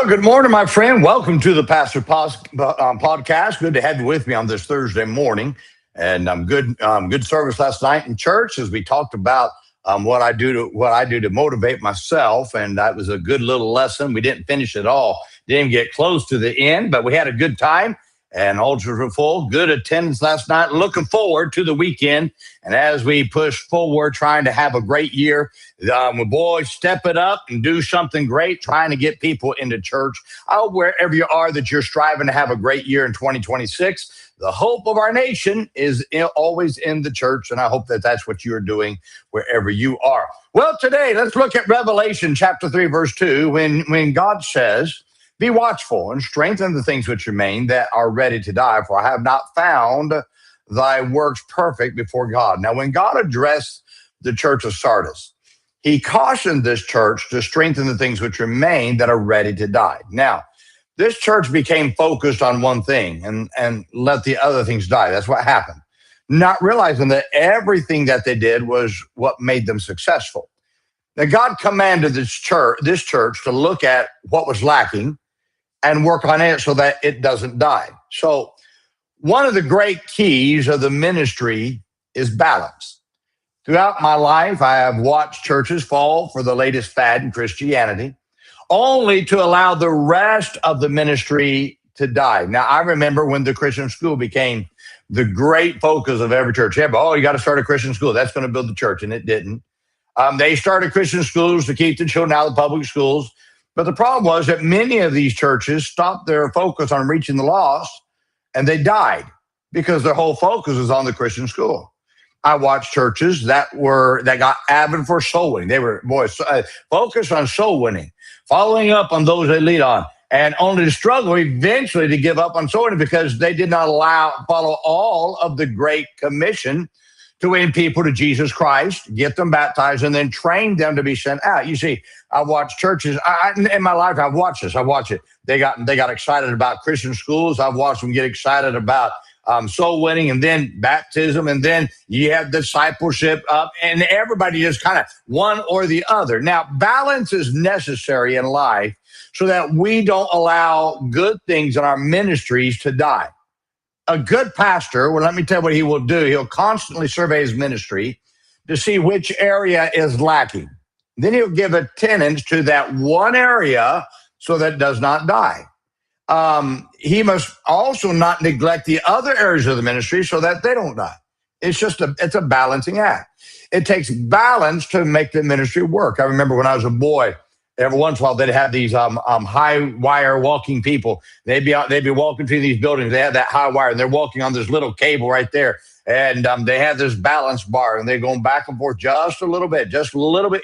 Good morning, my friend. Welcome to the Podcast. Good to have you with me on this Thursday morning. And good service last night in church as we talked about what I do to motivate myself, and that was a good little lesson. We didn't finish it all, didn't get close to the end, but we had a good time. And altars were full. Good attendance last night. Looking forward to the weekend. And as we push forward, trying to have a great year, boys, step it up and do something great, trying to get people into church. I hope wherever you are that you're striving to have a great year in 2026. The hope of our nation is always in the church, and I hope that that's what you're doing wherever you are. Well, today, let's look at Revelation chapter 3, verse 2, when God says, "Be watchful and strengthen the things which remain that are ready to die, for I have not found thy works perfect before God." Now, when God addressed the church of Sardis, he cautioned this church to strengthen the things which remain that are ready to die. Now, this church became focused on one thing and let the other things die. That's what happened. Not realizing that everything that they did was what made them successful. Now, God commanded this church to look at what was lacking and work on it so that it doesn't die. So one of the great keys of the ministry is balance. Throughout my life, I have watched churches fall for the latest fad in Christianity, only to allow the rest of the ministry to die. Now, I remember when the Christian school became the great focus of every church. Yeah, but, you got to start a Christian school. That's going to build the church, and it didn't. They started Christian schools to keep the children out of the public schools. But the problem was that many of these churches stopped their focus on reaching the lost, and they died because their whole focus was on the Christian school. I watched churches that got avid for soul winning. They were focused on soul winning, following up on those they lead on, and only to struggle eventually to give up on soul winning because they did not follow all of the Great Commission to win people to Jesus Christ, get them baptized, and then train them to be sent out. You see, I watched churches. In my life, I've watched this. I watch it. They got excited about Christian schools. I've watched them get excited about soul winning, and then baptism, and then you have discipleship, and everybody is kind of one or the other. Now, balance is necessary in life so that we don't allow good things in our ministries to die. A good pastor, well, let me tell you what he will do. He'll constantly survey his ministry to see which area is lacking. Then he'll give attendance to that one area so that it does not die. He must also not neglect the other areas of the ministry so that they don't die. It's a balancing act. It takes balance to make the ministry work. I remember when I was a boy, every once in a while they'd have these high wire walking people. They'd be walking through these buildings. They had that high wire, and they're walking on this little cable right there. And they have this balance bar, and they're going back and forth just a little bit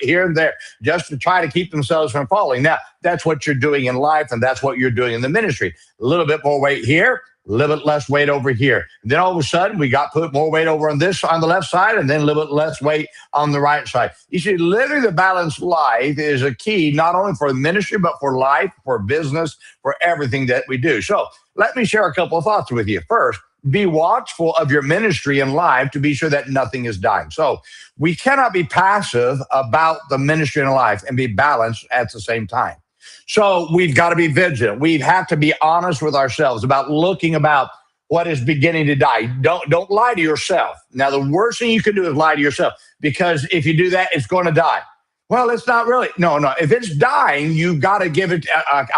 here and there, just to try to keep themselves from falling. Now, that's what you're doing in life, and that's what you're doing in the ministry. A little bit more weight here, a little bit less weight over here. And then all of a sudden, we got put more weight over on the left side, and then a little bit less weight on the right side. You see, living the balanced life is a key, not only for ministry, but for life, for business, for everything that we do. So let me share a couple of thoughts with you. First, be watchful of your ministry and life to be sure that nothing is dying. So we cannot be passive about the ministry and life and be balanced at the same time. So we've got to be vigilant. We have to be honest with ourselves about looking about what is beginning to die. Don't lie to yourself. Now, the worst thing you can do is lie to yourself, because if you do that, it's going to die. Well, it's not really. No. If it's dying, you've got to give it.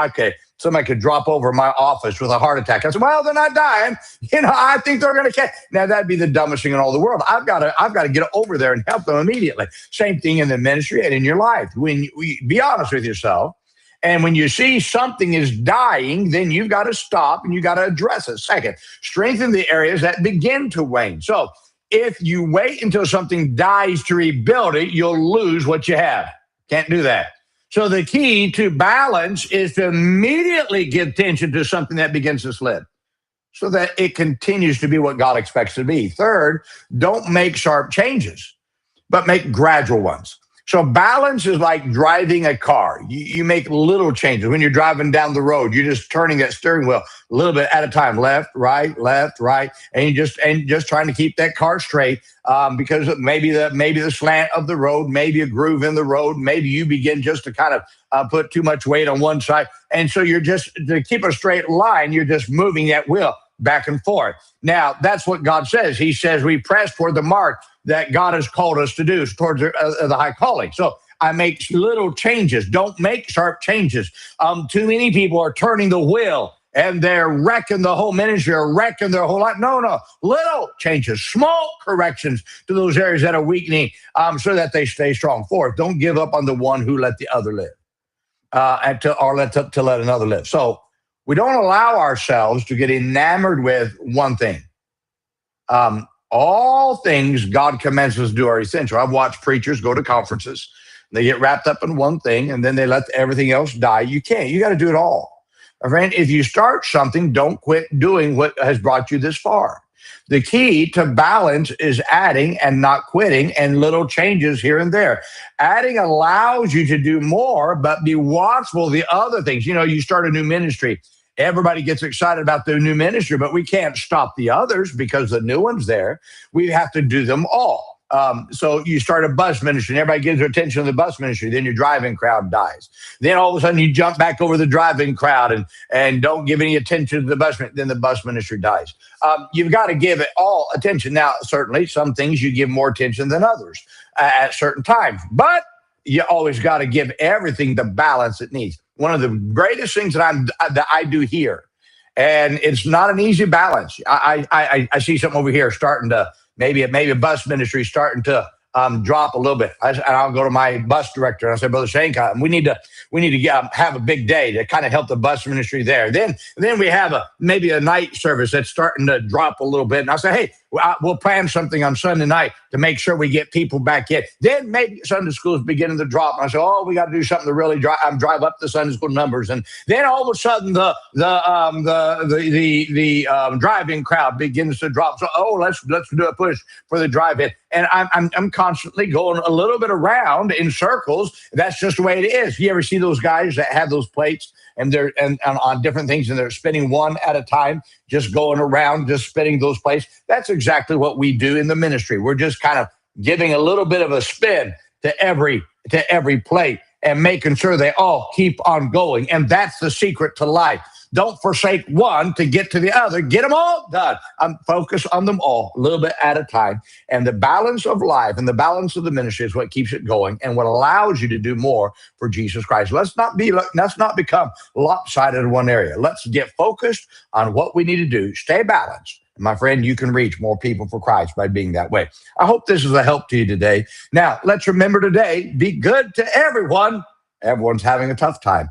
Okay. Somebody could drop over my office with a heart attack. I said, well, they're not dying. I think they're going to catch. Now, that'd be the dumbest thing in all the world. I've got to get over there and help them immediately. Same thing in the ministry and in your life. When you be honest with yourself, and when you see something is dying, then you've got to stop and you got to address it. Second, strengthen the areas that begin to wane. So if you wait until something dies to rebuild it, you'll lose what you have. Can't do that. So the key to balance is to immediately give attention to something that begins to slip so that it continues to be what God expects it to be. Third, don't make sharp changes, but make gradual ones. So balance is like driving a car. You make little changes. When you're driving down the road, you're just turning that steering wheel a little bit at a time, left, right, and just trying to keep that car straight. Because maybe the slant of the road, maybe a groove in the road, maybe you begin just to kind of put too much weight on one side, and so you're just to keep a straight line. You're just moving that wheel back and forth. Now that's what God says. He says we press toward the mark that God has called us to do, towards the high calling. So I make little changes. Don't make sharp changes. Too many people are turning the wheel and they're wrecking the whole ministry or wrecking their whole life. No. Little changes, small corrections to those areas that are weakening so that they stay strong. Fourth, don't give up on the one who let the other live to let another live. So we don't allow ourselves to get enamored with one thing. All things God commands us to do are essential. I've watched preachers go to conferences. They get wrapped up in one thing, and then they let everything else die. You can't. You got to do it all. My friend, if you start something, don't quit doing what has brought you this far. The key to balance is adding and not quitting, and little changes here and there. Adding allows you to do more, but be watchful of the other things. You start a new ministry. Everybody gets excited about the new ministry, but we can't stop the others because the new one's there. We have to do them all. So you start a bus ministry and everybody gives their attention to the bus ministry. Then your driving crowd dies. Then all of a sudden you jump back over the driving crowd and don't give any attention to the bus. Then the bus ministry dies. You've got to give it all attention. Now, certainly some things you give more attention than others at certain times, but you always got to give everything the balance it needs. One of the greatest things that I do here, and it's not an easy balance. I see something over here starting to maybe a bus ministry starting to drop a little bit. And I'll go to my bus director and I say, Brother Shane, we need to have a big day to kind of help the bus ministry there. Then we have maybe a night service that's starting to drop a little bit. And I say, hey, we'll plan something on Sunday night to make sure we get people back in. Then maybe Sunday school is beginning to drop. And I say, we got to do something to really drive up the Sunday school numbers. And then all of a sudden the driving crowd begins to drop. So let's do a push for the drive-in. And I'm constantly going a little bit around in circles. That's just the way it is. You ever see those guys that have those plates and they're and on different things and they're spinning one at a time, just going around, just spinning those plates? That's exactly what we do in the ministry. We're just kind of giving a little bit of a spin to every plate and making sure they all keep on going. And that's the secret to life. Don't forsake one to get to the other. Get them all done. Focus on them all a little bit at a time. And the balance of life and the balance of the ministry is what keeps it going and what allows you to do more for Jesus Christ. Let's not become lopsided in one area. Let's get focused on what we need to do. Stay balanced. My friend, you can reach more people for Christ by being that way. I hope this is a help to you today. Now, let's remember today, be good to everyone. Everyone's having a tough time.